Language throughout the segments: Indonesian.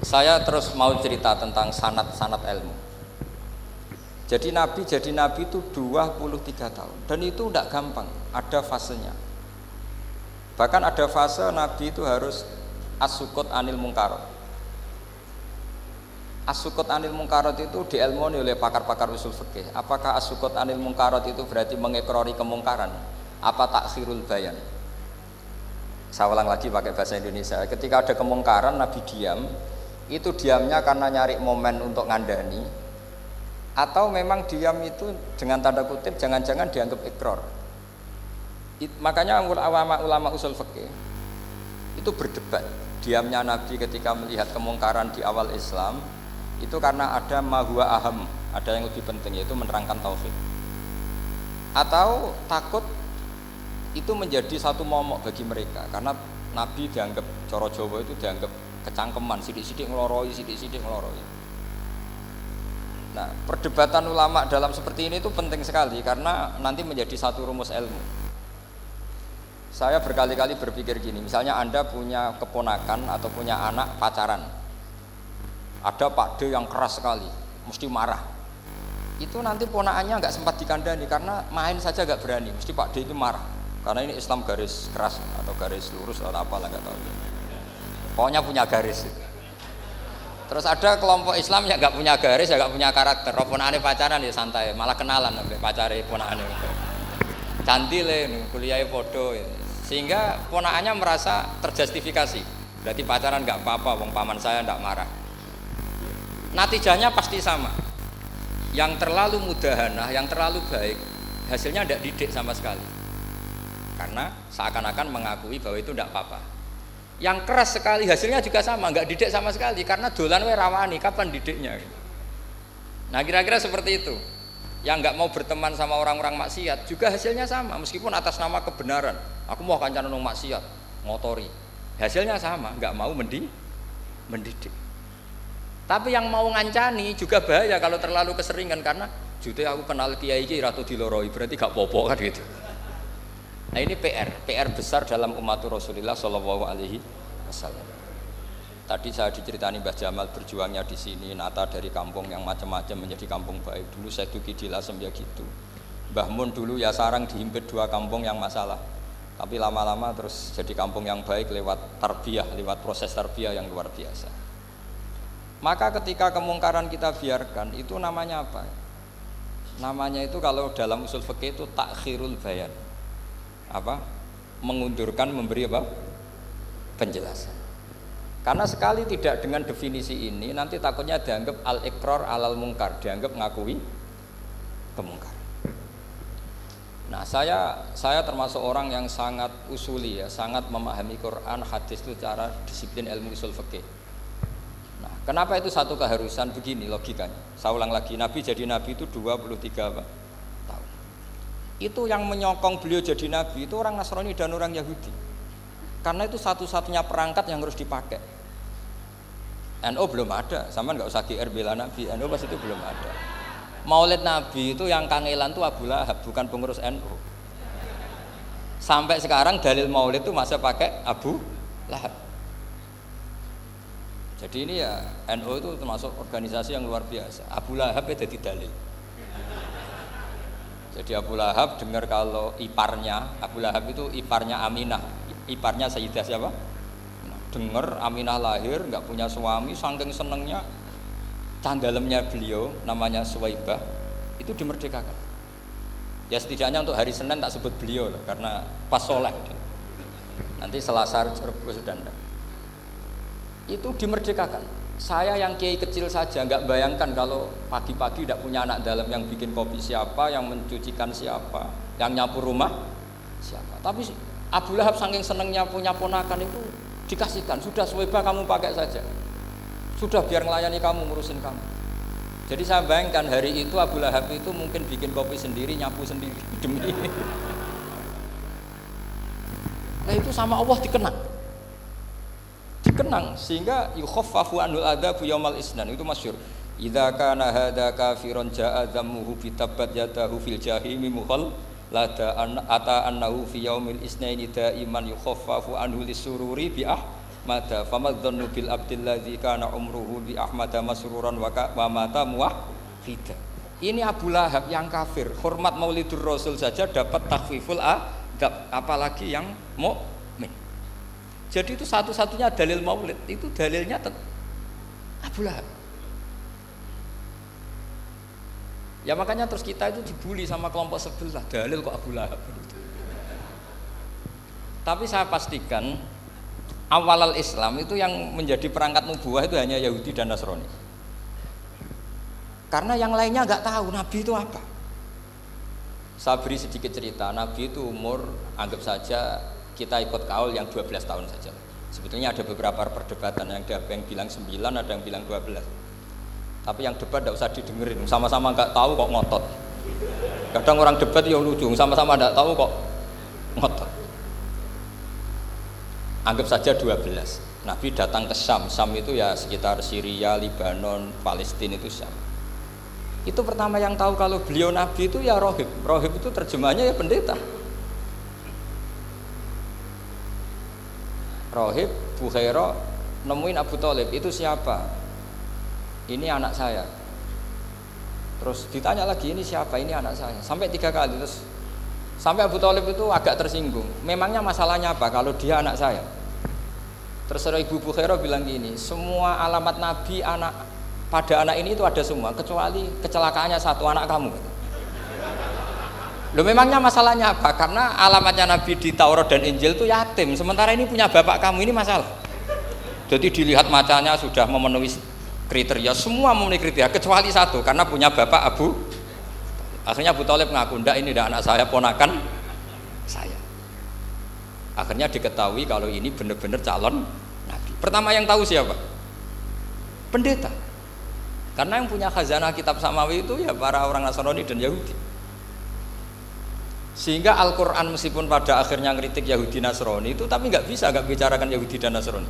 Saya terus mau cerita tentang sanad-sanad ilmu. Jadi Nabi itu 23 tahun dan itu tidak gampang, ada fasenya. Bahkan ada fase Nabi itu harus as-sukut anil mungkarat. As-sukut anil mungkarat itu diilmoni oleh pakar-pakar usul fikih. Apakah as-sukut anil mungkarat itu berarti mengikrori kemungkaran? Apa takhirul bayan? Saya ulang lagi pakai bahasa Indonesia. Ketika ada kemungkaran Nabi diam, itu diamnya karena nyari momen untuk ngandani, atau memang diam itu dengan tanda kutip jangan-jangan dianggap ikrar. Makanya ulama usul fikih itu berdebat. Diamnya Nabi ketika melihat kemungkaran di awal Islam itu karena ada mahwa aham, ada yang lebih penting, yaitu menerangkan tauhid, atau takut itu menjadi satu momok bagi mereka karena Nabi dianggap coro Jawa itu dianggap kecangkeman, sidik-sidik ngeloroi, sidik-sidik ngeloroi. Nah, perdebatan ulama dalam seperti ini itu penting sekali karena nanti menjadi satu rumus ilmu. Saya berkali-kali berpikir gini, misalnya Anda punya keponakan atau punya anak pacaran, ada Pak D yang keras sekali, mesti marah. Itu nanti ponakannya nggak sempat dikandani karena main saja nggak berani, mesti Pak D itu marah. Karena ini Islam garis keras atau garis lurus atau apalah nggak tahu. Pokoknya punya garis. Terus ada kelompok Islam yang nggak punya garis, ya nggak punya karakter. Ponakane pacaran ya santai, malah kenalan sampai pacare ponakane. Cantik le, kuliah podo. Sehingga ponakannya merasa terjustifikasi. Berarti pacaran nggak apa-apa, wong paman saya nggak marah. Natijahnya pasti sama. Yang terlalu mudahanah, yang terlalu baik, hasilnya tidak didik sama sekali. Karena seakan-akan mengakui bahwa itu tidak apa-apa. Yang keras sekali hasilnya juga sama, nggak didik sama sekali karena dolan we rawani, kapan didiknya? Nah kira-kira seperti itu. Yang nggak mau berteman sama orang-orang maksiat juga hasilnya sama, meskipun atas nama kebenaran. Aku mau kancanan nang maksiat, ngotori. Hasilnya sama, nggak mau mendidik. Tapi yang mau ngancani juga bahaya kalau terlalu keseringan karena jute aku kenal kiai iki ratu diloroi, berarti gak popo kan gitu. Nah ini PR besar dalam umat Rasulullah Shallallahu Alaihi Wasallam. Tadi saya diceritani Mbah Jamal berjuangnya di sini, nata dari kampung yang macam-macam menjadi kampung baik. Dulu saya Duki di Lasem ya gitu. Mbah Mun dulu ya sarang dihimpit 2 kampung yang masalah. Tapi lama-lama terus jadi kampung yang baik lewat tarbiyah, lewat proses tarbiyah yang luar biasa. Maka ketika kemungkaran kita biarkan, itu namanya apa? Namanya itu kalau dalam usul fikih itu takhirul bayan. Apa? Mengundurkan, memberi apa? Penjelasan. Karena sekali tidak dengan definisi ini, nanti takutnya dianggap al-iqrar alal mungkar, dianggap ngakui kemungkaran. Nah, saya termasuk orang yang sangat usuli ya, sangat memahami Quran, hadis itu cara disiplin ilmu usul fikih. Nah, kenapa itu satu keharusan begini logikanya? Saya ulang lagi, Nabi jadi Nabi itu 23 tahun. Itu yang menyokong beliau jadi Nabi itu orang Nasrani dan orang Yahudi. Karena itu satu-satunya perangkat yang harus dipakai. NU belum ada, sama nggak usah GR bela Nabi, NU pas itu belum ada. Maulid Nabi itu yang kangelan itu Abu Lahab, bukan pengurus NU. Sampai sekarang dalil Maulid itu masih pakai Abu Lahab. Jadi ini ya NU itu termasuk organisasi yang luar biasa. Abu Lahab ya jadi dalil. Jadi Abu Lahab dengar kalau iparnya, Abu Lahab itu iparnya Aminah, iparnya Sayyidah siapa? Dengar Aminah lahir nggak punya suami, saking senengnya candalemnya beliau namanya Suwaibah itu dimerdekakan. Ya setidaknya untuk hari Senin tak sebut beliau loh, karena pas soleh. Nanti Selasa Rebus dan itu dimerdekakan. Saya yang kiai kecil saja nggak bayangkan kalau pagi-pagi tidak punya anak dalam yang bikin kopi siapa, yang mencucikan siapa, yang nyapu rumah siapa. Tapi Abu Lahab saking senengnya punya ponakan itu dikasihkan, sudah Suwaibah kamu pakai saja, sudah biar melayani kamu, ngurusin kamu. Jadi saya bayangkan hari itu Abu Lahab itu mungkin bikin kopi sendiri, nyapu sendiri demi ini. Nah itu sama Allah dikenang sehingga yukhaffafu anul adzabu yaumal isnan, itu masyhur. Idza kana hadza kafiron jaa dhammuhu bi tabbat yadahu fil jahimi mukhal lada ata annahu fi yaumil isnaini daiman yukhaffafu anhu lisururi bi Ahmada famadzannu bil abdilladzi kana umruhu bi ahmada masruran wa mata muwahhida. Ini Abu Lahab yang kafir, hormat Maulidur Rasul saja dapat takhfiful adab, apalagi yang mukmin. Jadi itu satu-satunya dalil Maulid, itu dalilnya Abu Lahab. Ya makanya terus kita itu dibully sama kelompok sebelah, dalil kok Abu Lahab. Tapi saya pastikan awal Islam itu yang menjadi perangkat nubuah itu hanya Yahudi dan Nasrani. Karena yang lainnya nggak tahu Nabi itu apa. Saya beri sedikit cerita, Nabi itu umur anggap saja kita ikut kaul yang 12 tahun saja. Sebetulnya ada beberapa perdebatan, yang ada yang bilang 9, ada yang bilang 12. Tapi yang debat tidak usah didengerin, sama-sama nggak tahu kok ngotot. Kadang orang debat ya lucu, sama-sama nggak tahu kok ngotot. Anggap saja 12. Nabi datang ke Syam. Syam itu ya sekitar Syria, Lebanon, Palestina itu Syam. Itu pertama yang tahu kalau beliau Nabi itu ya rohib. Rohib itu terjemahnya ya pendeta. Rohib, Bukhaira nemuin Abu Thalib, itu siapa? Ini anak saya. Terus ditanya lagi, ini siapa? Ini anak saya. Sampai 3 kali. Terus sampai Abu Thalib itu agak tersinggung. Memangnya masalahnya apa kalau dia anak saya? Terserah Ibu Bukhaira bilang gini, semua alamat Nabi pada anak ini itu ada semua, kecuali kecelakaannya satu, anak kamu. Loh, memangnya masalahnya apa? Karena alamatnya Nabi di Taurat dan Injil itu yatim, sementara ini punya bapak kamu, ini masalah. Jadi dilihat macanya sudah memenuhi kriteria, semua memenuhi kriteria kecuali satu, karena punya bapak Abu. Akhirnya Abu Thalib ngaku, ndak, ini ndak anak saya, ponakan saya. Akhirnya diketahui kalau ini benar-benar calon Nabi. Pertama yang tahu siapa? Pendeta. Karena yang punya khazanah kitab samawi itu ya para orang Nasrani dan Yahudi. Sehingga Al-Quran meskipun pada akhirnya ngeritik Yahudi Nasrani itu, tapi nggak bisa nggak bicarakan Yahudi dan Nasrani.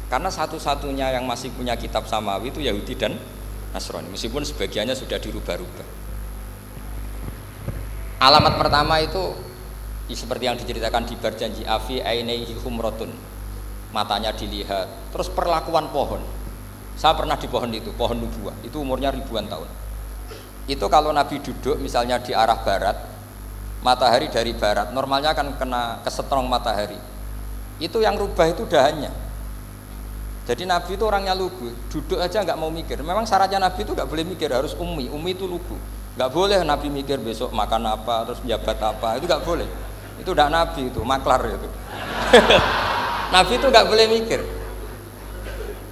Karena satu-satunya yang masih punya kitab samawi itu Yahudi dan Nasrani, meskipun sebagiannya sudah dirubah-rubah. Alamat pertama itu seperti yang diceritakan di berjanji afi ainaihi humratun, matanya dilihat. Terus perlakuan pohon, saya pernah di pohon itu, pohon nubuah, itu umurnya ribuan tahun. Itu kalau Nabi duduk misalnya di arah barat, matahari dari barat, normalnya akan kena kesetrong matahari. Itu yang rubah itu dahannya. Jadi Nabi itu orangnya lugu, duduk aja nggak mau mikir. Memang syaratnya Nabi itu nggak boleh mikir, harus ummi itu lugu. Nggak boleh Nabi mikir besok makan apa, terus jabat apa, itu nggak boleh. Itu udah Nabi, itu maklar itu. Nabi itu nggak boleh mikir.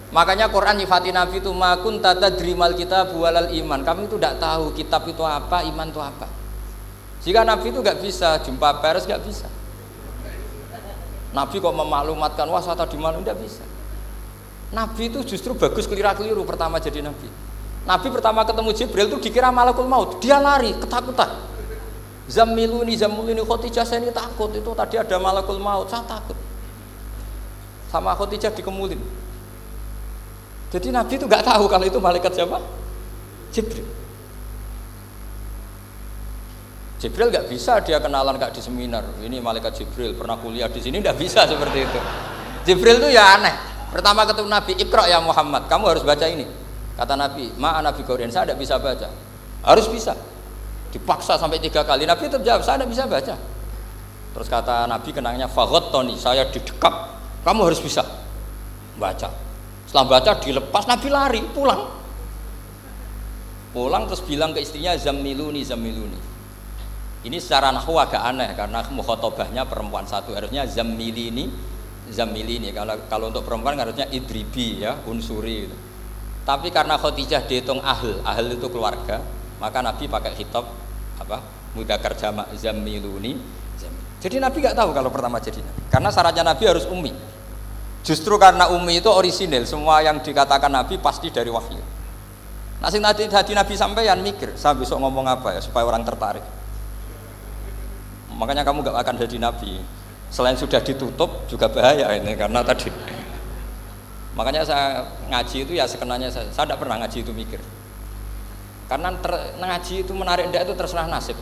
Makanya Quran nyifati Nabi itu makun tata drimal kitab walal iman. Kami itu tidak tahu kitab itu apa, iman itu apa. Jika Nabi itu nggak bisa jumpa pers, nggak bisa. Nabi kok memaklumatkan wah saya tadi malu, nggak bisa. Nabi itu justru bagus keliru pertama jadi Nabi. Nabi pertama ketemu Jibril itu dikira malakul maut, dia lari ketakutan. Zammiluni Khadijah, saya ini takut, itu tadi ada malakul maut, saya takut. Sama Khadijah dikemulin. Jadi Nabi itu nggak tahu kalau itu malaikat siapa? Jibril. Jibril nggak bisa dia kenalan kayak di seminar. Ini malaikat Jibril pernah kuliah di sini, nggak bisa seperti itu. Jibril itu ya aneh. Pertama ketemu Nabi, Iqra ya Muhammad, kamu harus baca ini. Kata Nabi, ma'ana bi Qur'an, saya tidak bisa baca. Harus bisa. Dipaksa sampai 3 kali, Nabi terjawab, saya tidak bisa baca. Terus kata Nabi kenangnya, faghattani, saya didekap, kamu harus bisa baca. Setelah baca dilepas, Nabi lari pulang terus bilang ke istrinya, zammiluni. Ini secara nahwu agak aneh karena mukhatabahnya perempuan satu, harusnya zammilini. Kalau untuk perempuan harusnya idribi ya, unsuri gitu. Tapi karena Khadijah dihitung ahl itu keluarga, maka Nabi pakai khitab mudzakkar jamak, zammiluni. Jadi Nabi nggak tahu kalau pertama jadi Nabi, karena syaratnya Nabi harus ummi. Justru karena ummi itu orisinil, semua yang dikatakan Nabi pasti dari wahyu. Nasib hati Nabi sampeyan mikir, saya besok ngomong apa ya supaya orang tertarik. Makanya kamu nggak akan jadi Nabi. Selain sudah ditutup juga bahaya ini, karena tadi. Makanya saya ngaji itu ya sekenanya saya tidak pernah ngaji itu mikir. Karena ngaji itu menarik ndak itu terserah nasib.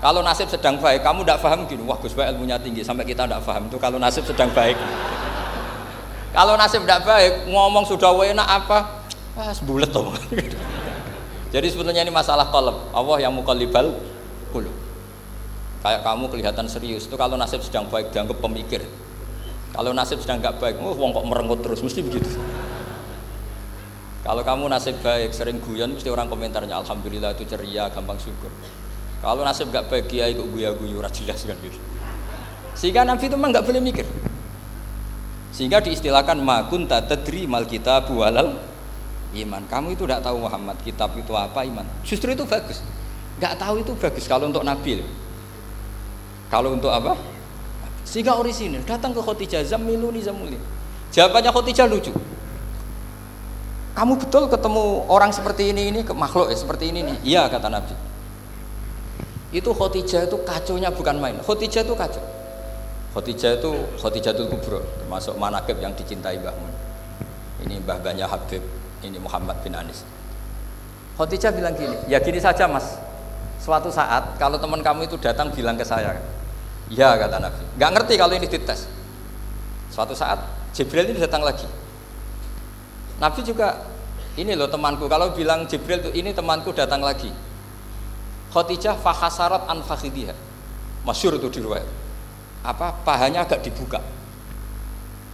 Kalau nasib sedang baik, kamu tidak paham gini, wah Gus Baik ilmunya tinggi sampai kita tidak paham itu kalau nasib sedang baik. Kalau nasib tidak baik, ngomong sudah enak apa? Sebulet tuh. Jadi sebetulnya ini masalah qalb. Allah yang muqallibal qulub. Kayak kamu kelihatan serius itu kalau nasib sedang baik dianggap pemikir. Kalau nasib sedang nggak baik, wong kok merengut terus, mesti begitu. Kalau kamu nasib baik, sering guyon, mesti orang komentarnya alhamdulillah itu ceria, gampang syukur. Kalau nasib nggak baik, kiai kok guya-guyu, jelas kan gitu. Sehingga Nabi itu memang nggak boleh mikir. Sehingga diistilahkan ma kunta tadri mal kitabu walal iman. Kamu itu tidak tahu Muhammad, kitab itu apa, iman. Justru itu bagus. Nggak tahu itu bagus kalau untuk Nabi. Kalau untuk apa? Sehingga orisinil datang ke Khadijah, zammiluni zammuli. Jawabannya Khadijah lucu. Kamu betul ketemu orang seperti ini ke makhluk ya seperti ini nih. Iya kata Nabi. Itu Khadijah itu kacaunya bukan main. Khadijah itu kacau. Khadijah itu Khadijatul Kubra, termasuk manaqib yang dicintai Mbah Mun. Ini mbah-mbahnya Habib, ini Muhammad bin Anis. Khadijah bilang gini, ya gini saja Mas. Suatu saat kalau teman kamu itu datang bilang ke saya. Ya kata Nabi, nggak ngerti kalau ini dites. Suatu saat Jibril ini datang lagi. Nabi juga, ini loh temanku. Kalau bilang Jibril tuh ini temanku datang lagi. Khadijah fahasarat an fakhidiha. Masyhur itu di riwayat. Apa pahanya agak dibuka.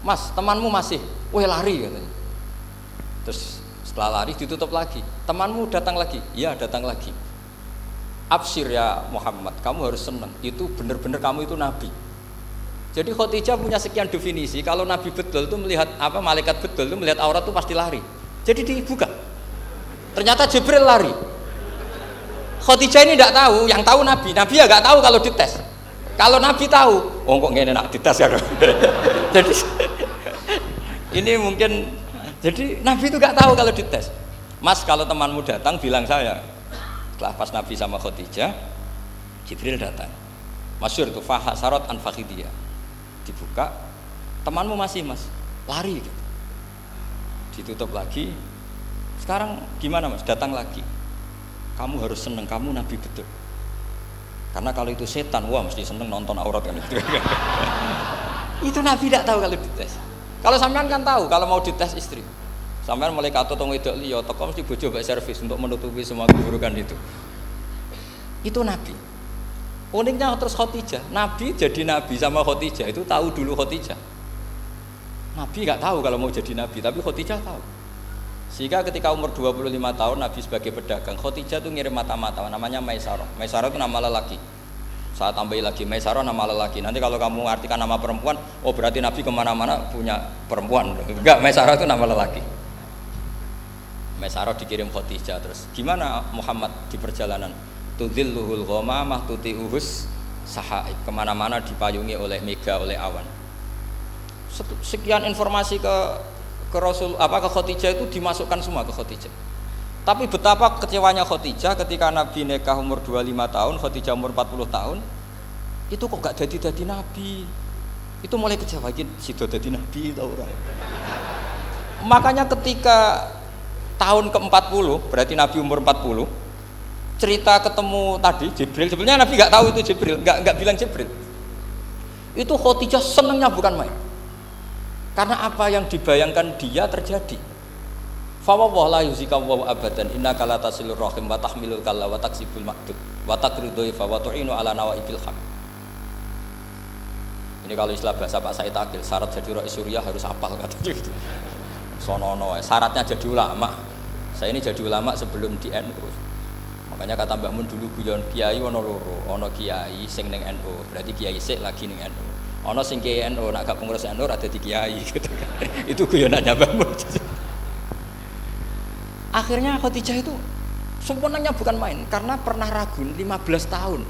Mas, temanmu masih, lari katanya. Terus setelah lari ditutup lagi. Temanmu datang lagi. Iya datang lagi. Absyir ya Muhammad, kamu harus senang. Itu benar-benar kamu itu nabi. Jadi Khadijah punya sekian definisi. Kalau nabi betul itu melihat apa malaikat betul itu melihat aurat itu pasti lari. Jadi dibuka. Ternyata Jibril lari. Khadijah ini tidak tahu, yang tahu nabi. Nabi ya nggak tahu kalau dites. Kalau nabi tahu, oh kok ngene nak dites ya. Jadi ini mungkin jadi nabi itu nggak tahu kalau dites. Mas kalau temanmu datang bilang saya. Setelah pas Nabi sama Khadijah, Jibril datang. Masyhur tuh fahasarat an fakhidiyah. Dibuka, temanmu masih Mas, lari gitu. Ditutup lagi. Sekarang gimana Mas? Datang lagi. Kamu harus seneng, kamu Nabi betul. Karena kalau itu setan, wah mesti seneng nonton aurat kan itu. Itu Nabi tidak tahu kalau dites. Kalau sampean kan tahu kalau mau dites istri. Sampai malaikat atau wedok liya teko mesti bojo mbek servis untuk menutupi semua keburukan itu. Itu Nabi. Uniknya terus Khadijah, Nabi jadi Nabi sama Khadijah itu tahu dulu Khadijah. Nabi nggak tahu kalau mau jadi Nabi, tapi Khadijah tahu. Sehingga ketika umur 25 tahun Nabi sebagai pedagang, Khadijah itu ngirim mata-mata namanya Maisarah. Maisarah itu nama lelaki. Saya tambahin lagi Maisarah nama lelaki. Nanti kalau kamu artikan nama perempuan, oh berarti Nabi kemana-mana punya perempuan. Enggak, Maisarah itu nama lelaki. Maisarah dikirim Khadijah terus. Gimana Muhammad di perjalanan? Tudzilluhul ghamamah tuti'uhus sahaib. Kemana-mana dipayungi oleh mega, oleh awan. Sekian informasi ke Rasul ke Khadijah itu dimasukkan semua ke Khadijah. Tapi betapa kecewanya Khadijah ketika Nabi nikah umur 25 tahun, Khadijah umur 40 tahun. Itu kok gak jadi Nabi. Itu mulai kecewa gini, sido jadi Nabi tau ora. Makanya ketika tahun ke-40, berarti Nabi umur 40, cerita ketemu tadi Jibril, sebenarnya Nabi nggak tahu itu Jibril, nggak bilang Jibril. Itu Khadijah senangnya bukan main. Karena apa yang dibayangkan dia terjadi. Fa wallahu la yuzika wa abadan innaka la tasilur rahim wa tahmilul kalla wa taksibul maqdud wa taqridu fa wa tu'inu ala nawaibil haq. Ini kalau istilah bahasa Pak Said Akil, syarat jadi rakyat Suriah harus hafal katanya gitu. Sonono, syaratnya jadi ulama. Saya ini jadi ulama sebelum di NU. Makanya kata Mbah Mun dulu guyon kiai ono loro, ono kiai sing ning NU, berarti kiai sik lagi ning NU. Ono sing kiai NU nak gak pengurus NU ada di kiai gitu kan. Itu guyonannya Mbah Mun. Akhirnya Khadijah itu sempurnanya bukan main karena pernah ragu 15 tahun.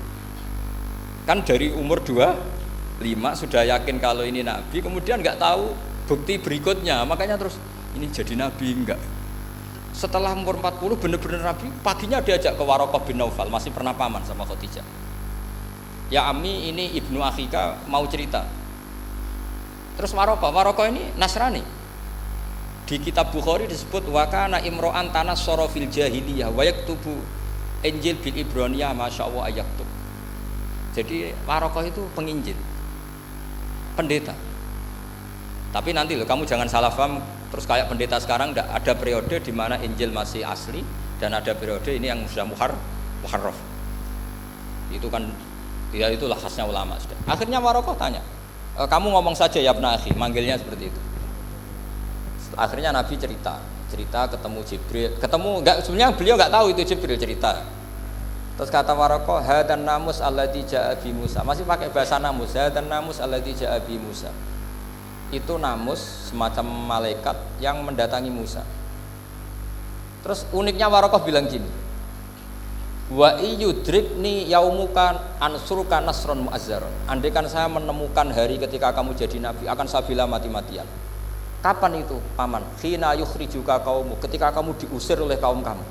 Kan dari umur 25 sudah yakin kalau ini nabi, kemudian nggak tahu bukti berikutnya, makanya terus ini jadi nabi enggak. Setelah umur 40 benar-benar nabi, paginya diajak ke Waraqah bin Naufal, masih pernah paman sama Khadijah. Ya Ami, ini ibnu akhika mau cerita. Terus Waraqah ini Nasrani. Di kitab Bukhari disebut wakana imro'an tanas sorofil jahiliyah wa yaktubu Injil bil Ibraniyah masyaallah ayaktub. Jadi Waraqah itu penginjil, pendeta. Tapi nanti loh, kamu jangan salah paham terus kayak pendeta sekarang, ada periode di mana Injil masih asli dan ada periode ini yang sudah muharraf. Itu kan ya itulah khasnya ulama sudah. Akhirnya Warokoh tanya, kamu ngomong saja ya Ibn Akhi, manggilnya seperti itu. Akhirnya Nabi cerita ketemu Jibril, sebenarnya beliau nggak tahu itu Jibril cerita. Terus kata Warokoh, hadan namus alladzi ja'a bi Musa, masih pakai bahasa namus, hadan namus alladzi ja'a bi Musa. Itu namus semacam malaikat yang mendatangi Musa. Terus uniknya Warokoh bilang gini, wa iyudrikni yaumuka ansuruka nasron mu'azzaron. Andaikan saya menemukan hari ketika kamu jadi nabi, akan saya bela mati-matian. Kapan itu paman? Khina yukhrijuka kaumu, ketika kamu diusir oleh kaum kamu.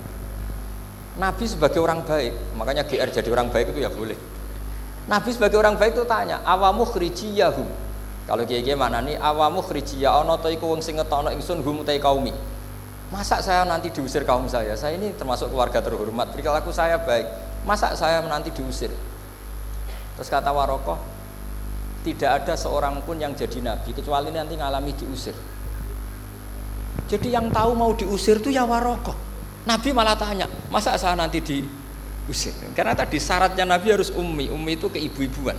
Nabi sebagai orang baik, makanya GR jadi orang baik itu ya boleh. Nabi sebagai orang baik itu tanya, awamu khrijiyahum. Kalau kiai-kiai mana nih, awamu khrijiyah ana ta iku wong sing ngetokno ingsun hum ta kaumi. Masa saya nanti diusir kaum saya? Saya ini termasuk keluarga terhormat, perilaku saya baik. Masa saya nanti diusir? Terus kata Warokoh, tidak ada seorang pun yang jadi nabi kecuali nanti ngalami diusir. Jadi yang tahu mau diusir itu ya Warokoh. Nabi malah tanya, masa saya nanti diusir? Karena tadi syaratnya Nabi harus ummi itu keibu-ibuan.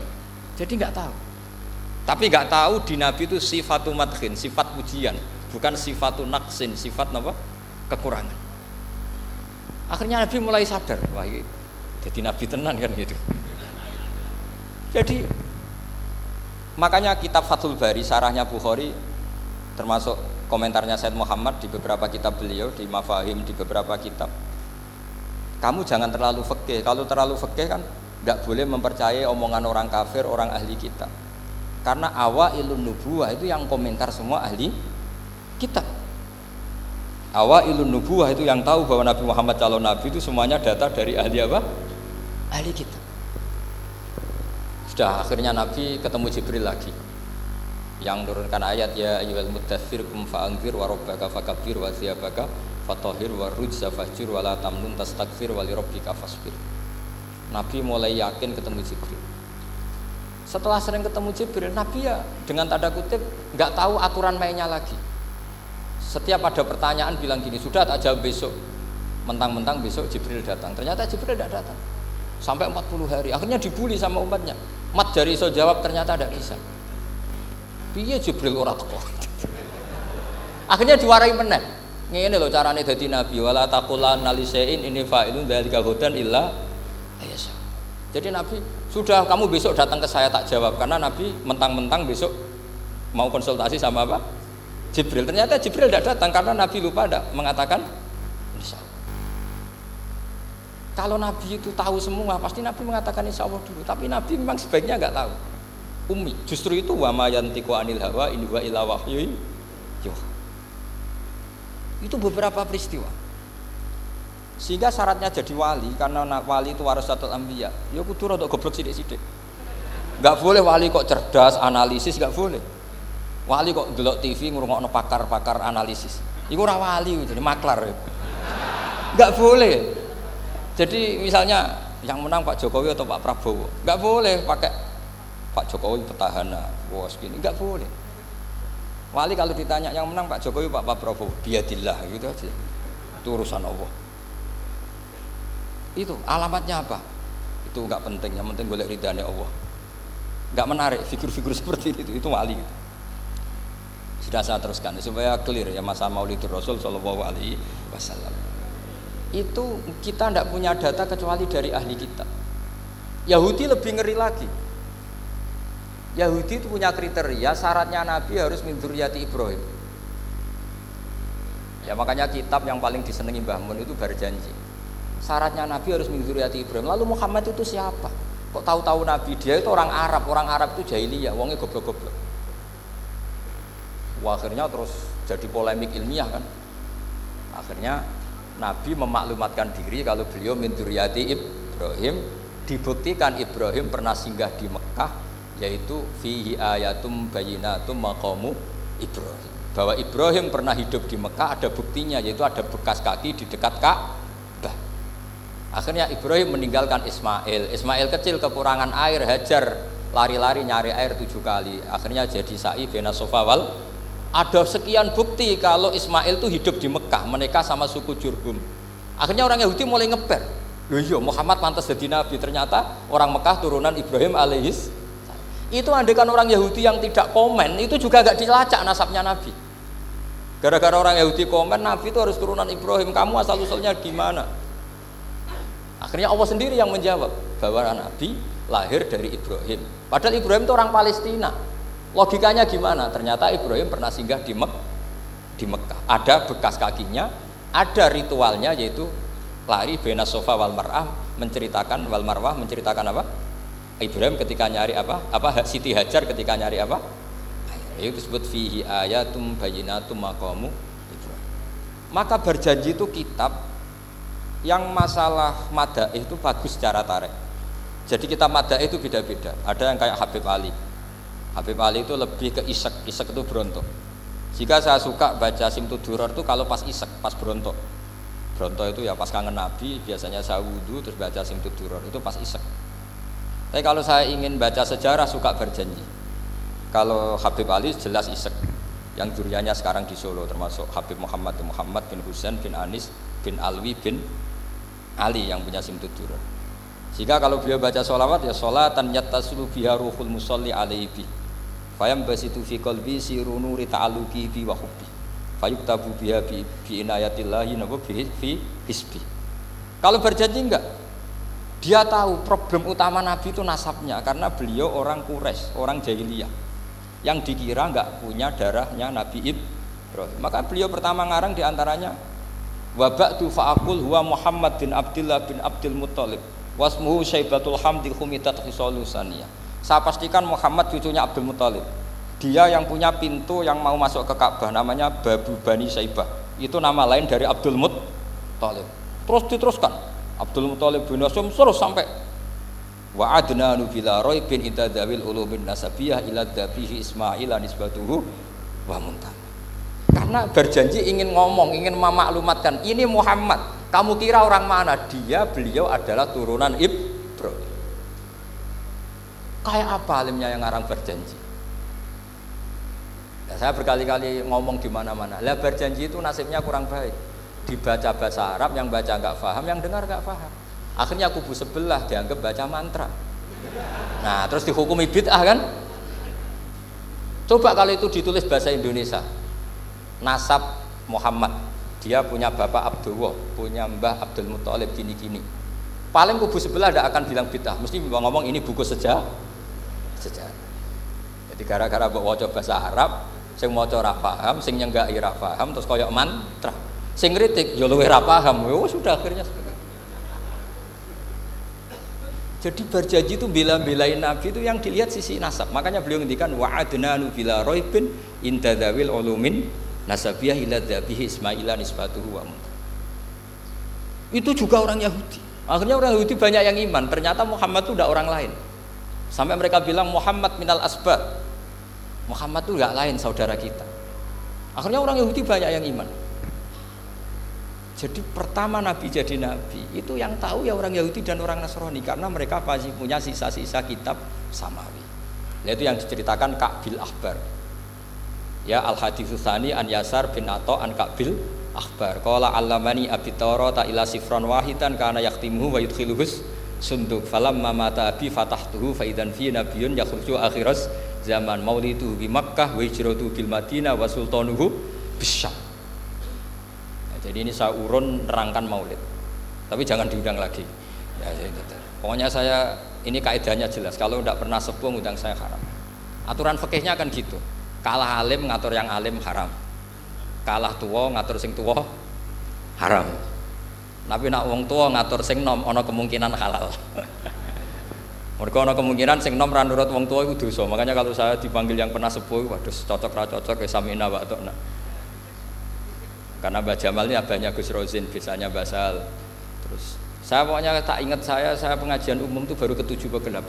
Jadi nggak tahu. Tapi nggak tahu di Nabi itu sifatu madkhin, sifat pujian, bukan sifatu naqsin, sifat apa? Kekurangan. Akhirnya Nabi mulai sadar, wah ini jadi Nabi tenan kan gitu. Jadi makanya kitab Fathul Bari, sarahnya Bukhari, termasuk komentarnya Said Muhammad di beberapa kitab beliau, di Mafahim, di beberapa kitab. Kamu jangan terlalu fikih. Kalau terlalu fikih kan nggak boleh mempercayai omongan orang kafir, orang ahli kitab. Karena awailun nubuwah itu yang komentar semua ahli kitab. Awailun nubuwah itu yang tahu bahwa Nabi Muhammad calon nabi itu semuanya data dari ahli apa? Ahli kitab. Sudah akhirnya Nabi ketemu Jibril lagi yang turunkan ayat ya ayyuhal muddatsir qum fa'anzir wa rabbaka fakabbir wa thiyabaka fatahhir wa rujza fahjur wa la tamnun tastakfir wa li rabbika fasbir. Nabi mulai yakin ketemu Jibril. Setelah sering ketemu Jibril, Nabi ya dengan tanda kutip nggak tahu aturan mainnya lagi. Setiap ada pertanyaan bilang gini, sudah tak jawab besok. Mentang-mentang besok Jibril datang. Ternyata Jibril tidak datang. Sampai 40 hari. Akhirnya dibully sama umatnya. Mat jari iso jawab ternyata tidak bisa. Piye Jibril ora teko. Akhirnya diwarai meneh. Ngene lho carane dadi nabi, wala taqulanna lisein ini fa'ilun dzalika hudan illa ayasa. Jadi Nabi, sudah kamu besok datang ke saya tak jawab, karena Nabi mentang-mentang besok mau konsultasi sama apa? Jibril. Ternyata Jibril tidak datang karena Nabi lupa tidak mengatakan insya Allah. Kalau Nabi itu tahu semua, pasti Nabi mengatakan insya Allah dulu. Tapi Nabi memang sebaiknya nggak tahu. Ummi. Justru itu wa ma yantiqu anil hawa in huwa illa wahyu yuha. Itu beberapa peristiwa. Sehingga syaratnya jadi wali, karena wali itu warasatul anbiya, ya kudu rada goblok sithik-sithik. Enggak boleh wali kok cerdas, analisis, enggak boleh. Wali kok delok TV ngrungokno pakar-pakar analisis. Iku ora wali, jadi maklar. Enggak boleh. Jadi misalnya yang menang Pak Jokowi atau Pak Prabowo, enggak boleh pakai Pak Jokowi petahana, bos gini, enggak boleh. Wali kalau ditanya yang menang Pak Jokowi Pak Prabowo, biadillah gitu aja. Itu urusan Allah. Itu alamatnya apa? Itu enggak penting, yang penting golek ridhane Allah. Enggak menarik figur-figur seperti itu wali gitu. Sudah saya teruskan supaya clear ya masa Maulidur Rasul sallallahu alaihi wasallam. Itu kita tidak punya data kecuali dari ahli kitab. Yahudi lebih ngeri lagi. Yahudi itu punya kriteria, syaratnya Nabi harus min dzurriyyati Ibrahim. Ya makanya kitab yang paling disenangi Mbah Mun itu Berjanji. Syaratnya Nabi harus min dzurriyyati Ibrahim. Lalu Muhammad itu siapa? Kok tahu-tahu Nabi? Dia itu orang Arab itu jahiliyah, wongnya goblok-goblok. Wah, akhirnya terus jadi polemik ilmiah kan. Akhirnya Nabi memaklumatkan diri kalau beliau min dzurriyyati Ibrahim, dibuktikan Ibrahim pernah singgah di Mekah, yaitu fihi ayatum bayyinatum maqamu Ibrahim. Bahwa Ibrahim pernah hidup di Mekah ada buktinya, yaitu ada bekas kaki di dekat Ka'bah. Akhirnya Ibrahim meninggalkan Ismail. Ismail kecil kekurangan air, Hajar lari-lari nyari air 7 kali. Akhirnya jadi sa'i bena Safa wal Ada sekian bukti kalau Ismail itu hidup di Mekah, menikah sama suku Jurhum. Akhirnya orang Yahudi mulai ngeper. Loh iya, Muhammad pantas jadi nabi. Ternyata orang Mekah turunan Ibrahim alaihis. Itu andekan orang Yahudi yang tidak komen, itu juga gak dilacak nasabnya nabi. Gara-gara orang Yahudi komen, nabi itu harus turunan Ibrahim. Kamu asal usulnya gimana? Akhirnya Allah sendiri yang menjawab bahwa nabi lahir dari Ibrahim. Padahal Ibrahim itu orang Palestina. Logikanya gimana? Ternyata Ibrahim pernah singgah di Mekah. Ada bekas kakinya, ada ritualnya yaitu lari baina sofa wal marwah menceritakan apa? Ibrahim ketika nyari apa? Siti Hajar ketika nyari apa? Itu disebut fihi ayatum bayyinatum maqamu Ibrahim. Maka berjanji itu kitab yang masalah madaih itu bagus secara tarikh. Jadi kitab madaih itu beda-beda. Ada yang kayak Habib Ali. Habib Ali itu lebih ke isek itu berontok. Jika saya suka baca Simtud Duror itu kalau pas isek, pas berontok itu ya pas kangen Nabi, biasanya saya wudhu terus baca Simtud Duror, itu pas isek. Tapi kalau saya ingin baca sejarah suka berjanji. Kalau Habib Ali jelas isek, yang duriannya sekarang di Solo termasuk Habib Muhammad bin Husain bin Anis bin Alwi bin Ali yang punya Simtud Duror. Jika kalau beliau baca sholawat ya sholatan yattasulu biha ruhul musalli alaihi fayam basitu fi qalbi siru nuri ta'alluqi bi wa hubbi fayuktabu biha bi inayatillahi nabu fi hisbi. Kalau berjanji enggak, dia tahu problem utama Nabi itu nasabnya, karena beliau orang Quraisy, orang jahiliyah yang dikira enggak punya darahnya Nabi Ibrahim. Maka beliau pertama ngarang diantaranya wa ba'du fa'aqul huwa Muhammad bin Abdullah bin Abdul Muttalib wasmuhu Syaibatul Hamdi Khumitat Khisalusaniyah. Saya pastikan Muhammad cucunya Abdul Muttalib. Dia yang punya pintu yang mau masuk ke Ka'bah namanya Babu Bani Syaibah. Itu nama lain dari Abdul Muttalib. Terus diteruskan Abdul Muttalib bin Hasyim terus sampai wa adnanu bila raibin itadzawil ulumin nasabiyah ila dhabihi Ismail nisbatuhu wa muntan. Karena berjanji ingin ngomong, ingin memaklumatkan ini Muhammad. Kamu kira orang mana? Beliau adalah turunan Ibrahim. Kayak apa alimnya yang ngarang berjanji? Ya, saya berkali-kali ngomong di mana-mana. Lah berjanji itu nasibnya kurang baik. Dibaca bahasa Arab, yang baca nggak paham, yang dengar nggak paham. Akhirnya kubu sebelah dianggap baca mantra. Nah, terus dihukumi bid'ah kan? Coba kalau itu ditulis bahasa Indonesia. Nasab Muhammad, dia punya bapak Abdullah, punya mbah Abdul Muttalib gini-gini. Paling kubu sebelah tidak akan bilang bid'ah, mesti ngomong ini buku sejarah. Jadi gara-gara mbok waca bahasa Arab, sing maca ora paham, sing nyenggaki ora paham, terus koyok mantra. Sing kritik yo luwih ora paham. Sudah akhirnya seperti itu. Jadi berjanji itu bela-belain Nabi itu yang dilihat sisi nasab. Makanya beliau ngendikan wa'adnanu bila raibin intadzawil ulumin nasabiyah ila dhabihi Ismaila nisbatuhu wa muntan. Itu juga orang Yahudi. Akhirnya orang Yahudi banyak yang iman. Ternyata Muhammad itu tidak orang lain. Sampai mereka bilang Muhammad minal asbab. Muhammad itu enggak lain saudara kita. Akhirnya orang Yahudi banyak yang iman. Jadi pertama Nabi jadi Nabi itu yang tahu ya orang Yahudi dan orang Nasrani, karena mereka pasti punya sisa-sisa kitab samawi. Yaitu yang diceritakan Ka'bil Akhbar. Ya al-haditsus tsani an Yasar bin Atha an Ka'bil Akhbar. Qala allamani abi Tawrata ila sifran wahidan kana yaktimuhu wa yudkhiluhus sunduk falamma mata abi fatahtuhu fa idan fi nabiyyun yakhruju akhiras zaman maulidu bi Makkah wa hijratu bil Madinah wa sultanuhu bisyam. Jadi ini saya urun nerangkan maulid, tapi jangan diundang lagi. Ya, pokoknya saya ini kaidahnya jelas. Kalau tidak pernah sepuh undang saya haram. Aturan fikihnya kan gitu. Kalah alim ngatur yang alim haram. Kalah tua ngatur sing tua haram. Tapi nak wong tua ngatur sing nom, ono kemungkinan halal. Mereka ono kemungkinan sing nom ra nurut wong tua itu dosa. Makanya kalau saya dipanggil yang pernah sepuh, waduh cocok ra cocok ya samina wa ta'na. Karena Mbah Jamal ini abahnya Gus Rozin, biasanya Basal. Terus saya pokoknya tak ingat saya pengajian umum itu baru ke-7 ke 8.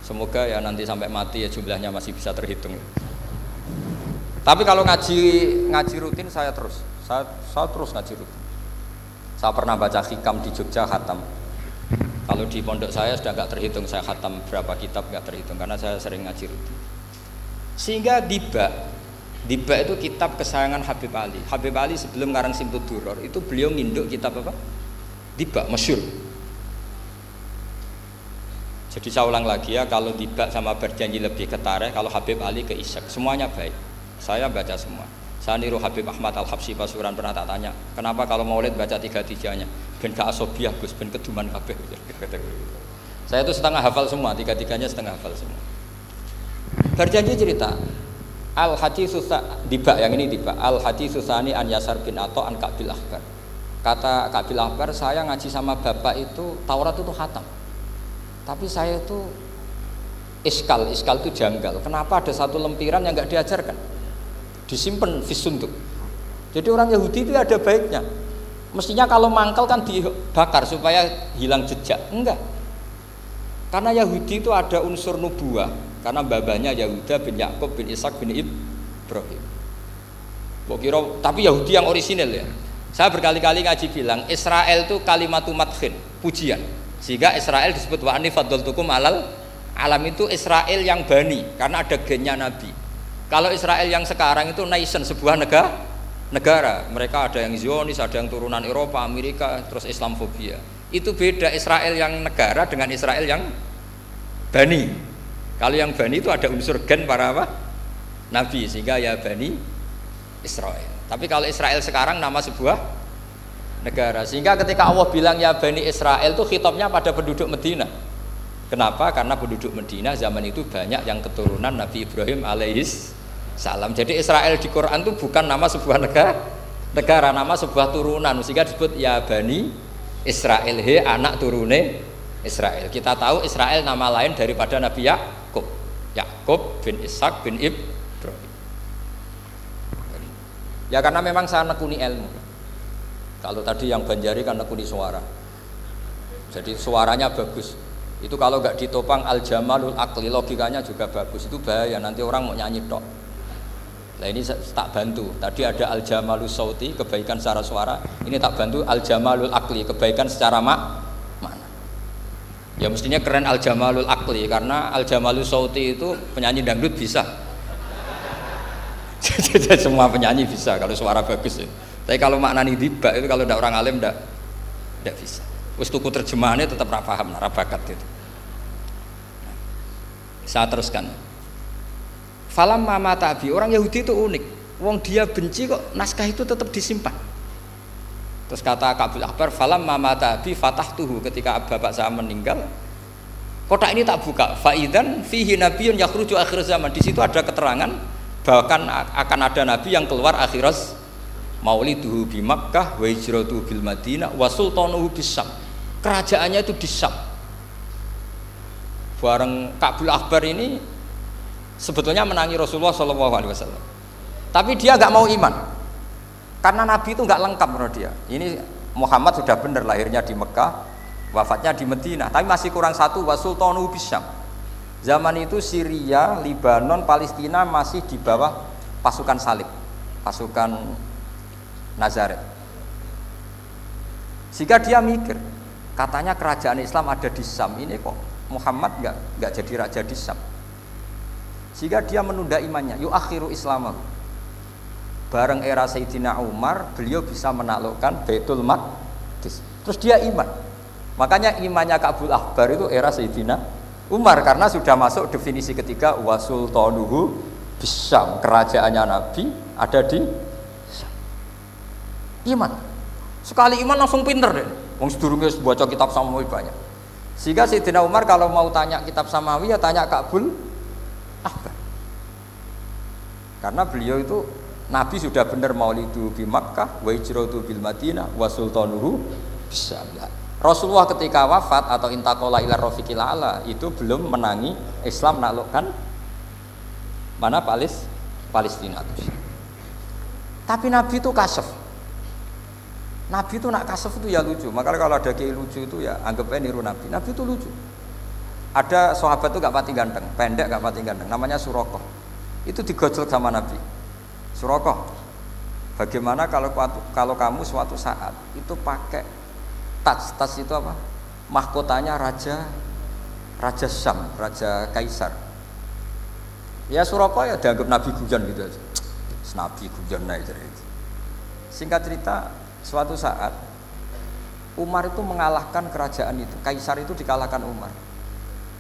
Semoga ya nanti sampai mati ya jumlahnya masih bisa terhitung. Tapi kalau ngaji rutin saya terus ngaji rutin. Saya pernah baca hikam di Jogja khatam. Kalau di pondok saya sudah nggak terhitung saya khatam berapa kitab, nggak terhitung karena saya sering ngaji rutin. Sehingga tiba Dibak itu kitab kesayangan Habib Ali. Habib Ali sebelum ngarang Simtud Duror itu beliau nginduk kitab apa? Dibak, masyhur. Jadi saya ulang lagi ya, kalau Dibak sama Berjanji lebih ke Tarikh, kalau Habib Ali ke Isak, semuanya baik. Saya baca semua. Saya niru Habib Ahmad Al-Habsyi Pasuruan, pernah tak tanya, kenapa kalau Maulid baca tiga-tiganya? Ben ka asobiah Gus, ben keduman kabeh. Saya itu setengah hafal semua, tiga-tiganya setengah hafal semua. Berjanji cerita Al-Hadis Dibak, yang ini Dibak. Al-Hadis Susani an Yasar bin Atha an Ka'bil Ahbar. Kata Ka'bil Ahbar, saya ngaji sama bapak itu Taurat itu khatam. Tapi saya itu iskal itu janggal. Kenapa ada satu lempiran yang enggak diajarkan? Disimpan fisunduk. Jadi orang Yahudi itu ada baiknya. Mestinya kalau mangkal kan dibakar supaya hilang jejak. Enggak. Karena Yahudi itu ada unsur nubuah. Karena babanya Yahuda bin Yakub bin Ishak bin Ibrahim. Tapi Yahudi yang orisinal ya. Saya berkali-kali ngaji bilang Israel itu kalimatu madhin, pujian. Sehingga Israel disebut wa anni faddaltukum alal alam, itu Israel yang bani karena ada gennya Nabi. Kalau Israel yang sekarang itu nation, sebuah negara. Mereka ada yang Zionis, ada yang turunan Eropa, Amerika, terus Islamofobia. Itu beda Israel yang negara dengan Israel yang bani. Kalau yang Bani itu ada unsur gen para apa? Nabi, sehingga ya Bani Israel. Tapi kalau Israel sekarang nama sebuah negara, sehingga ketika Allah bilang ya Bani Israel itu khitabnya pada penduduk Medina. Kenapa? Karena penduduk Medina zaman itu banyak yang keturunan Nabi Ibrahim alaihis salam. Jadi Israel di Quran itu bukan nama sebuah negara, nama sebuah turunan, sehingga disebut ya Bani Israel, he anak turune Israel. Kita tahu Israel nama lain daripada Nabi Yakub bin Ishak bin Ibrahim. Ya karena memang saya nekuni ilmu. Kalau tadi yang Banjari kan nekuni suara. Jadi suaranya bagus. Itu kalau nggak ditopang al-jamalul akli, logikanya juga bagus. Itu bahaya, nanti orang mau nyanyi tok. Nah ini tak bantu. Tadi ada al-jamalul sauti, kebaikan secara suara. Ini tak bantu al-jamalul akli, kebaikan secara makna. Ya mestinya keren al-jamalul akli, karena al-jamalul sauti itu penyanyi dangdut bisa. Jadi semua penyanyi bisa kalau suara bagus ya. Tapi kalau maknani Dibak itu kalau tidak orang alim tidak bisa. Wis tuku terjemahannya tetap ra paham, ra bakat itu. Saya teruskan. Falam mama tabi, orang Yahudi itu unik. Wong dia benci kok naskah itu tetap disimpan. Terus kata Ka'bil Ahbar, falam mama tabi fatahtuhu, ketika bapak saya meninggal, kotak ini tak buka. Faidan fihi nabiyyun yakhruju akhir zaman. Di situ ada keterangan bahkan akan ada nabi yang keluar akhirat, mauliduhu bi Makkah wa hijratuhu bil Madinah wa sultanuhu bis Syam. Kerajaannya itu di Syam. Bareng Ka'bil Ahbar ini sebetulnya menangi Rasulullah SAW. Tapi dia nggak mau iman. Karena Nabi itu nggak lengkap menurut dia. Ini Muhammad sudah benar lahirnya di Mekah, wafatnya di Madinah, tapi masih kurang satu, wasultanu bisyam. Zaman itu Syria, Libanon, Palestina masih di bawah pasukan salib, pasukan Nazaret. Sehingga dia mikir, katanya kerajaan Islam ada di Syam, ini kok Muhammad nggak jadi raja di Syam. Sehingga dia menunda imannya, yuakhiru islamahu. Bareng era Sayyidina Umar, beliau bisa menaklukkan Baitul Maqdis. Terus dia iman. Makanya imannya Ka'bil Ahbar itu era Sayyidina Umar, karena sudah masuk definisi ketiga wasultanuhu bisyam, kerajaannya Nabi ada di Syam. Iman. Sekali iman langsung pinter deh. Wong sedurunge baca kitab Samawi banyak. Sehingga Sayyidina Umar kalau mau tanya kitab Samawi ya tanya Ka'bil Ahbar. Karena beliau itu Nabi sudah benar maulidu bi Makkah wa hijratu bil Madinah wa sultanuhu bisyam. Rasulullah ketika wafat atau intaqala ila rafiqil ala itu belum menangi Islam menaklukkan mana Palestina. Tapi Nabi itu kasef. Nabi itu nak kasef itu ya lucu. Makanya kalau ada kiai lucu itu ya anggap aja niru Nabi. Nabi itu lucu. Ada sahabat itu gak pati ganteng, pendek gak pati ganteng, namanya Surakoh. Itu digojlok sama Nabi. Surakoh, bagaimana kalau kamu suatu saat itu pakai tas itu apa? Mahkotanya raja Syam, raja Kaisar. Ya Surakoh ya dianggap Nabi guyon gitu aja. Nabi guyon naik cerita. Singkat cerita, suatu saat Umar itu mengalahkan kerajaan itu. Kaisar itu dikalahkan Umar.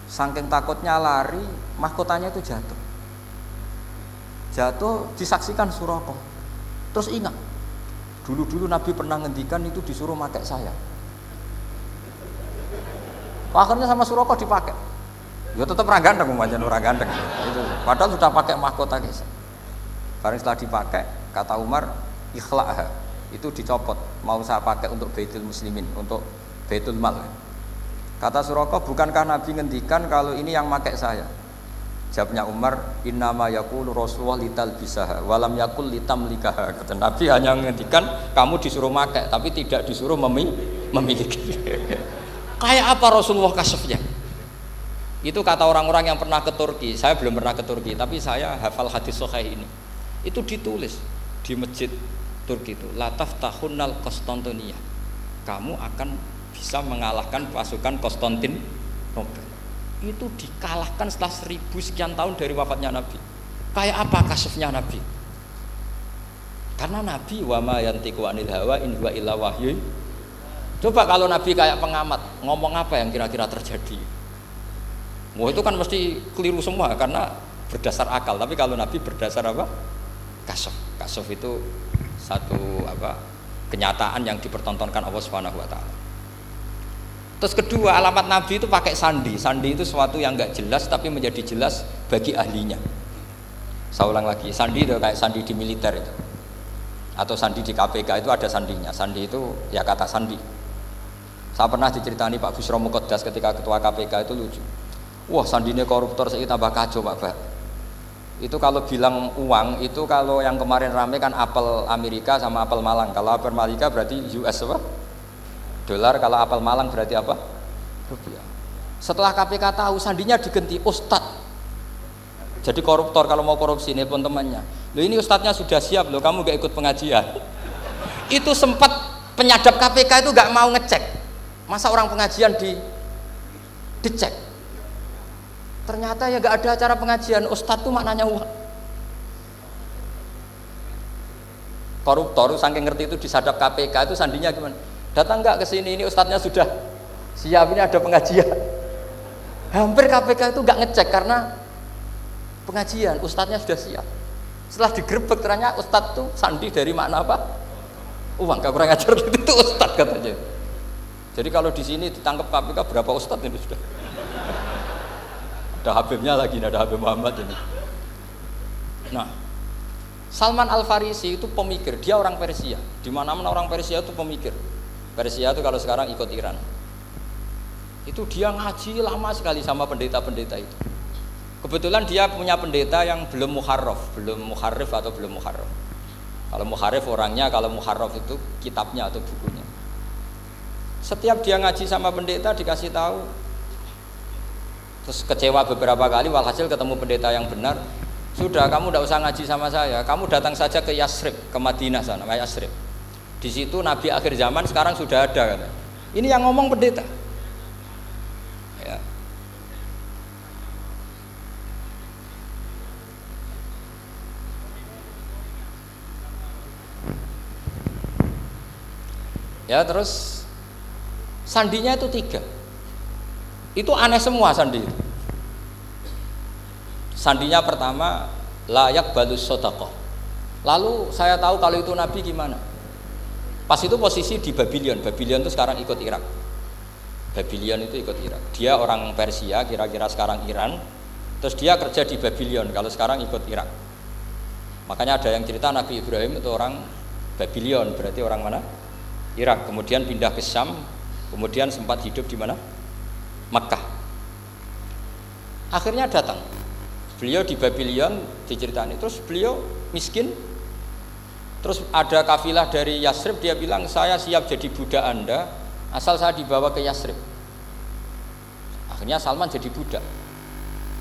Saking takutnya lari, mahkotanya itu jatuh. Jatuh disaksikan Suraqah. Terus ingat, dulu-dulu Nabi pernah ngendikan itu disuruh pakai saya. Akhirnya sama Suraqah dipakai. Ya tetap orang ganteng, orang ganteng. Itu. Padahal sudah pakai mahkota Kaisar. Barang setelah dipakai, kata Umar, ikhla'ha, itu dicopot, mau saya pakai untuk Baitul Muslimin, untuk Baitul Mal. Kata Suraqah, bukankah Nabi ngendikan kalau ini yang pakai saya? Jawabnya Umar, innama yaqulu Rasulullah litalbisaha walam yaqul litamlikaha. Kata Nabi hanya ngendikan kamu disuruh pakai tapi tidak disuruh memiliki. Kayak apa Rasulullah kasafnya? Itu kata orang-orang yang pernah ke Turki. Saya belum pernah ke Turki, tapi saya hafal hadis sahih ini. Itu ditulis di masjid Turki itu, la taftahunnal Konstantinia, kamu akan bisa mengalahkan pasukan Konstantinopel. Itu dikalahkan setelah 1000 sekian tahun dari wafatnya Nabi. Kayak apa kasufnya Nabi? Karena Nabi wa ma yantiqu anil hawa in huwa illa wahyu. Coba kalau Nabi kayak pengamat, ngomong apa yang kira-kira terjadi? Wah itu kan mesti keliru semua karena berdasar akal. Tapi kalau Nabi berdasar apa? Kasuf. Kasuf itu satu kenyataan yang dipertontonkan Allah Subhanahu wa taala. Terus kedua, alamat Nabi itu pakai sandi. Sandi itu sesuatu yang enggak jelas tapi menjadi jelas bagi ahlinya. Saya ulang lagi, sandi itu kayak sandi di militer itu. Atau sandi di KPK itu ada sandinya. Sandi itu ya kata sandi. Saya pernah diceritani Pak Busro Muqaddas ketika ketua KPK itu lucu. Wah, sandinya koruptor saya tambah kacau Pak. Itu kalau bilang uang itu kalau yang kemarin rame kan apel Amerika sama apel Malang. Kalau apel Amerika berarti US apa? Dolar. Kalau apel Malang berarti apa? Rupiah. Setelah KPK tahu sandinya diganti Ustadz. Jadi koruptor kalau mau korupsi ini pun temannya. Loh ini Ustadznya sudah siap loh, kamu gak ikut pengajian. Itu sempat penyadap KPK itu gak mau ngecek. Masa orang pengajian dicek? Ternyata ya gak ada acara pengajian, Ustadz tuh maknanya uang. Koruptor saking ngerti itu disadap KPK itu sandinya gimana? Datang nggak ke sini, ini Ustadznya sudah siap, ini ada pengajian. Hampir KPK itu nggak ngecek karena pengajian, Ustadznya sudah siap. Setelah digerebek ternyata Ustadz tuh sandi dari makna apa? Uang, gak kurang ajar itu Ustadz katanya. Jadi kalau di sini ditangkap KPK berapa Ustadz ini sudah? Ada Habibnya lagi, ada Habib Muhammad ini. Nah, Salman Al Farisi itu pemikir, dia orang Persia. Di mana-mana orang Persia itu pemikir. Persia itu kalau sekarang ikut Iran. Itu dia ngaji lama sekali sama pendeta-pendeta itu. Kebetulan dia punya pendeta yang belum muharraf, belum muharrif atau belum muharraf. Kalau muharrif orangnya, kalau muharraf itu kitabnya atau bukunya. Setiap dia ngaji sama pendeta dikasih tahu. Terus kecewa beberapa kali, walhasil ketemu pendeta yang benar. Sudah, kamu tidak usah ngaji sama saya, kamu datang saja ke Yasrib, ke Madinah sana, ke Yasrib. Di situ Nabi akhir zaman sekarang sudah ada kata. Ini yang ngomong pendeta. Ya. Ya terus sandinya itu 3. Itu aneh semua sandi itu. Sandinya pertama layak balus sodaqah. Lalu saya tahu kalau itu Nabi gimana. Pas itu posisi di Babylon. Babylon itu sekarang ikut Irak. Babylon itu ikut Irak. Dia orang Persia, kira-kira sekarang Iran. Terus dia kerja di Babylon. Kalau sekarang ikut Irak. Makanya ada yang cerita Nabi Ibrahim itu orang Babylon. Berarti orang mana? Irak. Kemudian pindah ke Syam. Kemudian sempat hidup di mana? Makkah. Akhirnya datang. Beliau di Babylon diceritain. Terus beliau miskin. Terus ada kafilah dari Yasrib, dia bilang saya siap jadi budak Anda asal saya dibawa ke Yasrib. Akhirnya Salman jadi budak.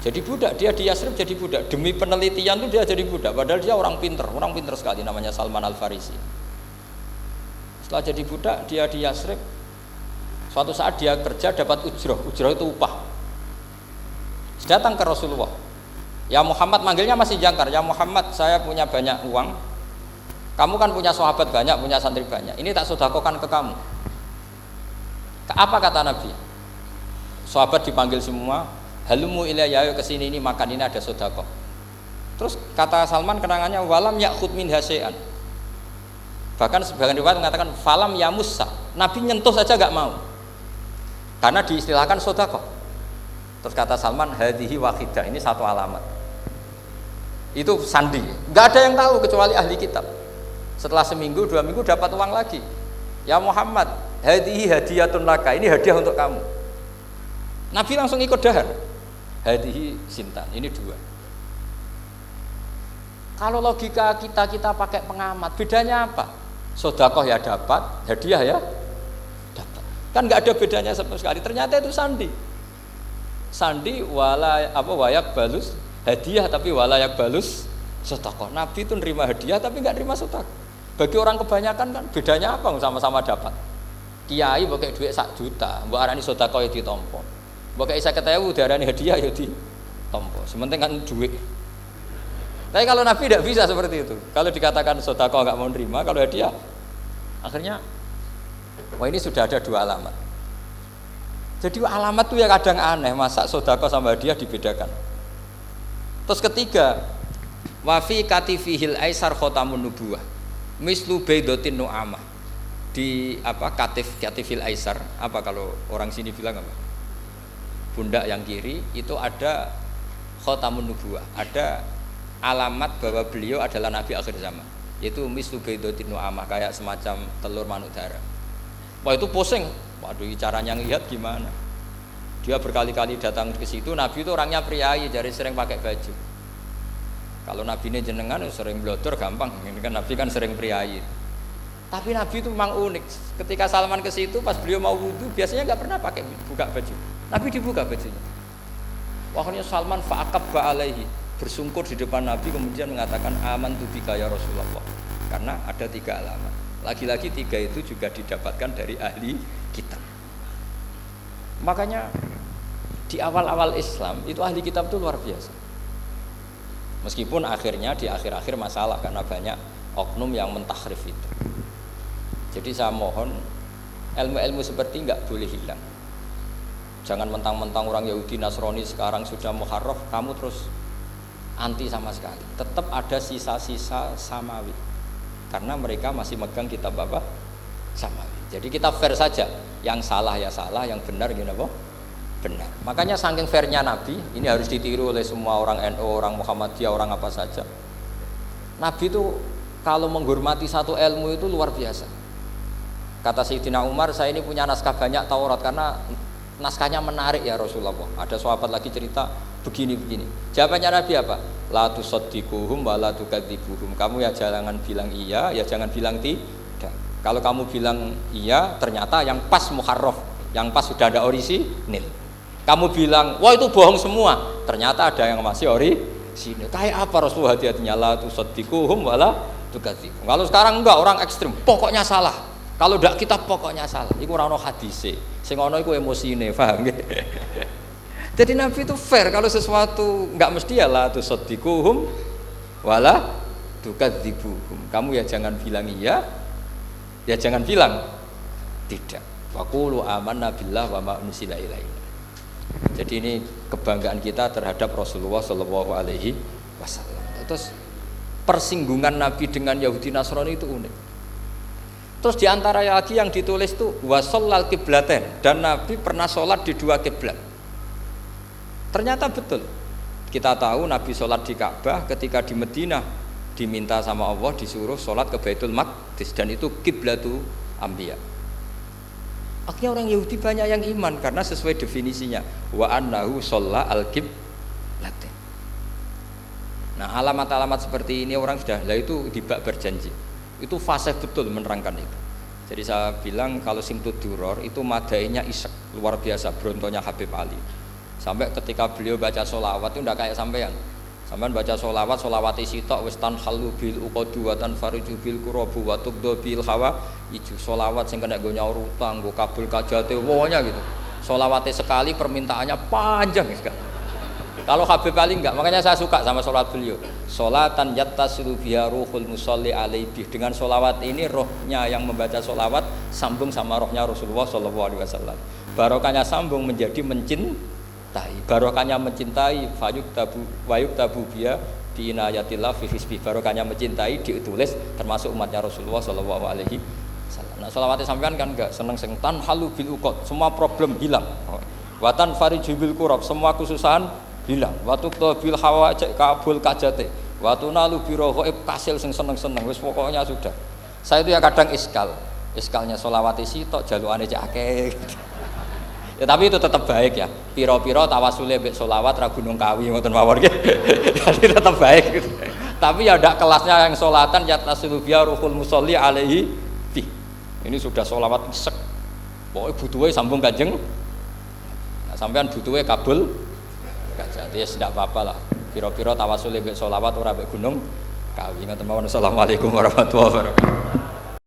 Jadi budak, dia di Yasrib jadi budak. Demi penelitian tuh dia jadi budak. Padahal dia orang pinter sekali namanya Salman Al Farisi. Setelah jadi budak, dia di Yasrib. Suatu saat dia kerja dapat ujroh itu upah. Datang ke Rasulullah. Ya Muhammad, manggilnya masih jangkar. Ya Muhammad, saya punya banyak uang. Kamu kan punya sahabat banyak, punya santri banyak. Ini tak sedekahkan ke kamu. Apa kata Nabi? Sahabat dipanggil semua, halumu ilayya, ayo kesini, ini makan, ini ada sedekah. Terus kata Salman kenangannya, walam ya'khud min hasyai'an. Bahkan sebagian riwayat mengatakan falam yamussa. Nabi nyentuh saja gak mau. Karena diistilahkan sedekah. Terus kata Salman, hadhihi wahidah, ini satu alamat. Itu sandi. Gak ada yang tahu kecuali ahli kitab. Setelah seminggu, 2 minggu dapat uang lagi. Ya Muhammad, hadhihi hadiyatun laka, ini hadiah untuk kamu. Nabi langsung ikut dahar. Hadhihi sintan, ini 2. Kalau logika kita pakai pengamat, bedanya apa? Sedekah ya dapat, hadiah ya dapat. Kan nggak ada bedanya sama sekali. Ternyata itu sandi. Sandi wayak balus hadiah tapi walayak balus sedekah. Nabi itu nerima hadiah tapi nggak nerima sedekah. Bagi orang kebanyakan kan bedanya apa? Sama-sama dapat. Kiai pakai duit 1 juta, mbok arani sedekah ya ditampa. Mbok kayak 50.000 diarani hadiah ya ditampa. Sementing kan duit. Tapi kalau Nabi tidak bisa seperti itu. Kalau dikatakan sedekah nggak mau nerima, kalau hadiah, akhirnya, wah ini sudah ada 2 alamat. Jadi alamat itu ya kadang aneh, masa sedekah sama hadiah dibedakan. Terus ketiga, wafi katifihil aisar khotamun nubuwah, mislu baidotin nu'amah. Di katifil aisar, apa kalau orang sini bilang apa? Pundak yang kiri itu ada khotamun nubuwah, ada alamat bahwa beliau adalah nabi akhir zaman, yaitu mislu baidotin nu'amah, kayak semacam telur manuk darah. Wah itu pusing, waduh caranya ngelihat gimana. Dia berkali-kali datang ke situ. Nabi itu orangnya priayi, jadi sering pakai baju. Kalau nabi ini jenengan sering blodor gampang, ini kan nabi kan sering priayi. Tapi nabi itu memang unik. Ketika Salman ke situ pas beliau mau wudu, biasanya nggak pernah pakai buka baju. Nabi dibuka bajunya. Akhirnya Salman fa'aqabba alaihi, bersungkur di depan Nabi, kemudian mengatakan amantu bika ya Rasulullah. Karena ada 3 alamat. Lagi-lagi 3 itu juga didapatkan dari ahli kitab. Makanya di awal-awal Islam itu ahli kitab itu luar biasa. Meskipun akhirnya di akhir-akhir masalah karena banyak oknum yang mentahrif itu. Jadi saya mohon ilmu-ilmu seperti nggak boleh hilang. Jangan mentang-mentang orang Yahudi Nasrani sekarang sudah muharraf, kamu terus anti sama sekali. Tetap ada sisa-sisa samawi. Karena mereka masih megang kitab apa? Samawi. Jadi kita fair saja. Yang salah ya salah, yang benar gimana apa? Benar. Makanya saking fairnya Nabi, ini harus ditiru oleh semua orang NU, orang Muhammadiyah, orang apa saja. Nabi itu kalau menghormati satu ilmu itu luar biasa. Kata Sayyidina Umar, saya ini punya naskah banyak Taurat karena naskahnya menarik ya Rasulullah. Ada sahabat lagi cerita begini-begini. Jawabannya Nabi apa? La tusaddiquhum wa la tukadzibuhum. Kamu ya jangan bilang iya, ya jangan bilang tidak. Kalau kamu bilang iya, ternyata yang pas muharraf, yang pas sudah ada orisinil. Kamu bilang, wah itu bohong semua, ternyata ada yang masih orisinil. Kayak apa Rasulullah hati-hatinya? La tusaddiquhum wa la tukadzibuhum. Kalau sekarang enggak, orang ekstrim, pokoknya salah. Kalau ndak kita pokoknya salah. Iku ora ono hadise. Sing ono iku emosine, paham nggih? Jadi Nabi itu fair, kalau sesuatu enggak mesti ya la tusaddiquhum wala tukadzibuhum. Kamu ya jangan bilang iya, ya jangan bilang tidak. Waqulu amanna billah wa ma unzila ilaina. Jadi ini kebanggaan kita terhadap Rasulullah sallallahu alaihi wasallam. Terus persinggungan Nabi dengan Yahudi Nasrani itu unik. Terus diantara lagi yang ditulis itu wasallal qiblatain, dan Nabi pernah sholat di 2 kiblat. Ternyata betul. Kita tahu Nabi sholat di Ka'bah, ketika di Madinah diminta sama Allah disuruh sholat ke Baitul Maqdis, dan itu kiblatu anbiya. Akhirnya orang Yahudi banyak yang iman karena sesuai definisinya wa annahu shalla al-qiblatain. Nah alamat-alamat seperti ini orang sudah, lah itu dibak berjanji. Itu fasih betul menerangkan itu. Jadi saya bilang kalau Simtud Duror itu madainya isek luar biasa, brontonya Habib Ali. Sampai ketika beliau baca sholawat itu tidak kayak sampean. Sampean baca sholawat, sholawati sitok wis tanhalu bil uqadu wa tanfariju bil qurabu wa tubdu bil hawa ijo. Sholawat sing kena go nyaur utang, go kabul kajate wonya gitu. Sholawate sekali permintaannya panjang sekali. Kalau Habib Ali enggak, makanya saya suka sama sholat beliau. Sholatan yattasilu biha ruhul musolli alaihi. Dengan sholawat ini rohnya yang membaca sholawat sambung sama rohnya Rasulullah SAW. Barokahnya sambung menjadi mencintai. Barokahnya mencintai wayuk tabu biha di inayatillah fi hisbi. Barokahnya mencintai ditulis termasuk umatnya Rasulullah SAW. Nah sholawatnya sampean kan enggak seneng tan halu bil uqad. Semua problem hilang. Watan farijubil kurab. Semua kesusahan hilang. Watu bil hawa cek kabul kajate. Watu nalu biro ghaib kasil sing seneng-seneng. Wis pokoknya sudah. Saya itu ya kadang iskalnya sholawat isi tok jalukane cek akeh. Ya tapi itu tetap baik ya. Piro-piro tawasule mbek sholawat ra gunung kawi ngoten mawon nggih. Jadi tetap baik gitu. Tapi ya ndak kelasnya yang sholatan yatasilu biya ruhul musolli alaihi fi. Ini sudah sholawat isek. Pokoknya butuhe sambung Kanjeng. Nah, sampean butuhe kabul. Jadi ya tidak apa-apa lah. Piro-piro tawasul mbek sholawat ora mbek gunung kawi. Ngoten mawon. Assalamualaikum warahmatullahi wabarakatuh.